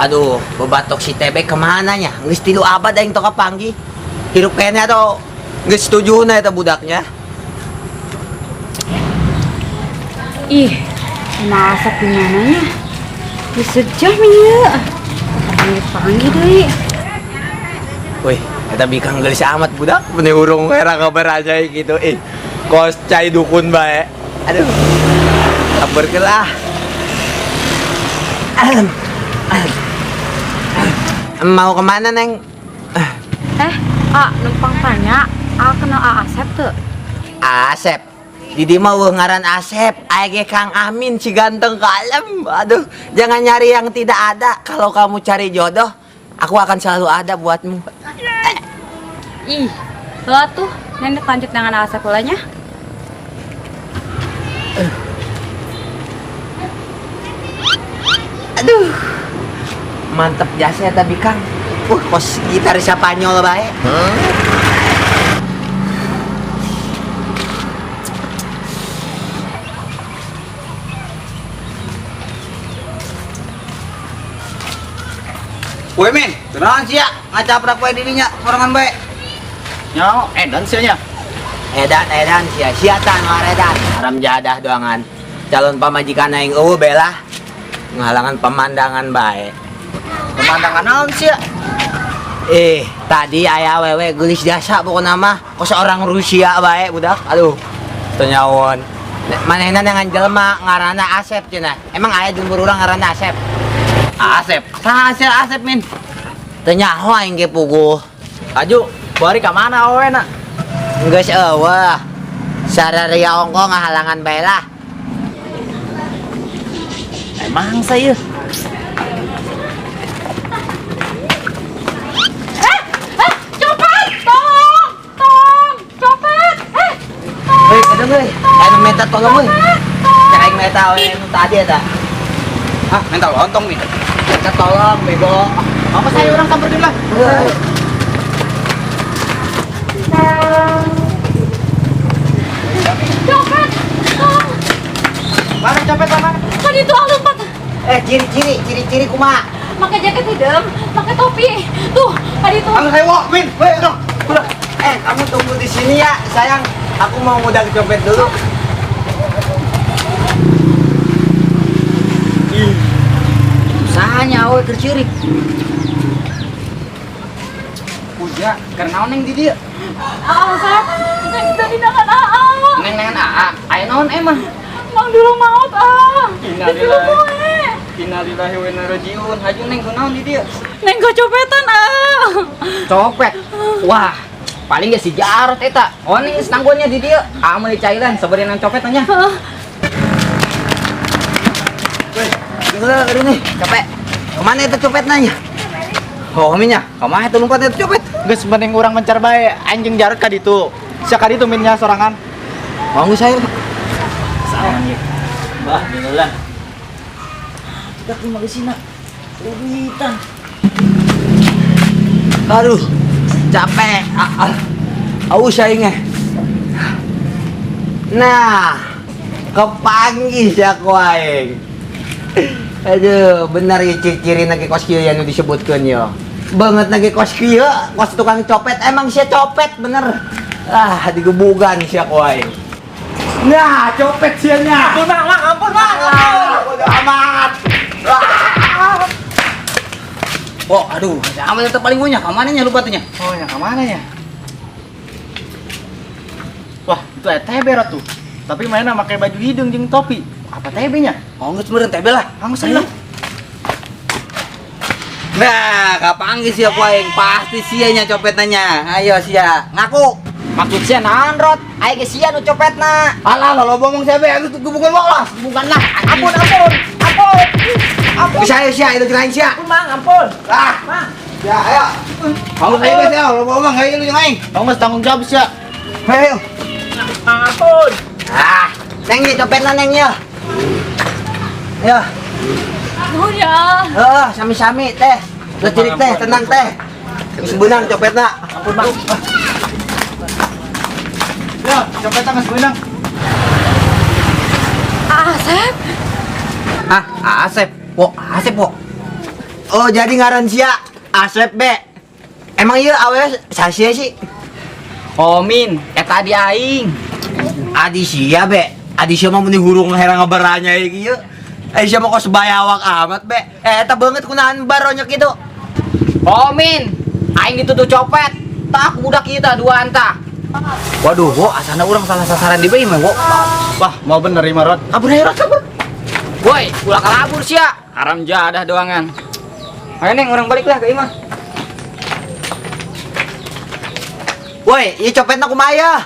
Aduh, babatok si Tebe kemana nya? Nggak tilu abad aing to kapanggi. Hirup kayaknya to nggak setuju na itu budaknya. Ih, masak di mananya? Di sejam ya. Panggil deh. Wih, kita bikang gelis amat budak. Bener urung kira kabar aja gitu. Kos cai dukun bae. Aduh, kabar kelah. Mau kemana, Neng? Numpang tanya, kenal Asep tuh? Asep? Didi mau ngaran Asep. Age Kang Amin si ganteng kalem. Aduh, jangan nyari yang tidak ada. Kalau kamu cari jodoh, aku akan selalu ada buatmu. Ih, lo tuh nenek lanjut dengan Asep ulanya. Aduh, mantep jasa ya tapi Kang. Kos gitaris Spanyol bae. Woi men, kenalan sih ya, ngacaprak wae dirinya, sorangan bae. Nyaho, edan sih nya. Edan sia-siatan ngaredan. Haram jadah doangan. Calon pamajikan aing eueuh belah. Ngalangan pemandangan bae. Pemandangan naon sih ya? Tadi aya wewe geulis jasa pokona mah. Kos orang Rusia bae budak. Aduh. Teu nyawon. Manehna dengan jelema ngaranna Asep cenah. Emang aya jembur urang ngaranna Asep? Asep. Saha sih Asep min? Teu nyaho aing ge puguh. Aju, bari ka mana we na? Geus eueuh. Sararia ongko ngahalangan bae lah. Emang saya. Copet! Tolong! Copet! Kadang euy. Anu minta tolong euy. Cek aing minta we nu tadi eta. Hah, mental lontong nih. Minta tolong bego. Apa saya orang samperin lah? Copet! Tolong! Mana copet mana? Kan itu alumpat. Ciri-ciri kumaha? Pakai jaket hitam, pakai topi. Tuh, tadi tuh. Anu saya wok, min. Weh, dong. Udah. Kamu tunggu di sini ya, sayang. Aku mau ngudak copet dulu. Sahanya awe kercirik. Puja, karena naon di dia. Asep, neng tadi dengan Neng AA, aya naon emang? Mang dulu maut Innalillahi. Innalillahi wa inna ilaihi raji'un. Haju neng kunaon di dia? Neng kecopetan Copet. Wah, paling ya si Jarot eta. Oh ning geus nanggonnya di dia. Amun di cairan saberenan copet nya. Weh, tinggal ke ini, capek. Kemana itu copet nanya? Oh minnya, kemana itu lompat itu copet? Geus mending urang mencar bae anjing Jarot ka ditu. Sia ka ditu minnya sorangan. Mau nggak saya? Sawan ye. Bah, dinulan. Kita terima ke sini. Duitan. Aduh, capek. Aus aingnya. Nah, kepanggih si aku aing. Aduh, benar ya ciri-ciri nage kos kieu anu disebutkeun yo. Banget nage kos kieu, kos tukang copet emang sia copet bener. Digebugan si aku aing. Nah, copet sia nya. Ampun bang. Udah amat. Oh, aduh, aman tetep paling punya. Kemana nya lupa tuhnya? Oh, ya kemana ya? Wah, itu TB tuh. Tapi mainnya pakai baju hidung jeung topi. Apa TB-nya? Oh, nggak sebenarnya tebe lah. Kamu saya. Nah, kapanggih sih aku aing pasti sia nya copetnya. Ayo sia, ngaku. Maksudnya naon rot? Ayo ge sia nu copetna. Alah, lo ngomong siapa ya? Itu bukan mau lah. Bukan lah. Ampun. Bisa ya sia, itu kirain sia. Mang, ampun. Ah, Mang. ya ayo. Kamu saya guys ya, lo ngomong kayak lu yang lain. Kamu mesti tanggung jawab sia. Ayo. Mang, ampun. Ah, neng ya copetna neng ya. Ya, Oh ya. sami-sami teh. Lo cirik teh, tenang teh. Sebenang copetna. Ampun, Bang. Ya, copetna geus beunang. Asep. Hah, Asep. Asep, Oh, jadi ngaran sia Asep be. Emang iya awe sasia sih? Min, eta di aing. Adi sia be. Adi sia mah meni hurung herang ngabaranya ieu. Sia mah kos bayawak amat be. Eta banget kunahan baronya kitu. Min, aing dituduh copet. Tak budak kita dua anta. Waduh, asana urang salah sasaran di bae mah, Wah, mau bener ieu Rot. Kabur ayo kabur. Woi, ulah kalabur sia. Haram jadah doangan. Ayo Neng, orang baliklah ke imah. Woi, ieu copetna kumaha?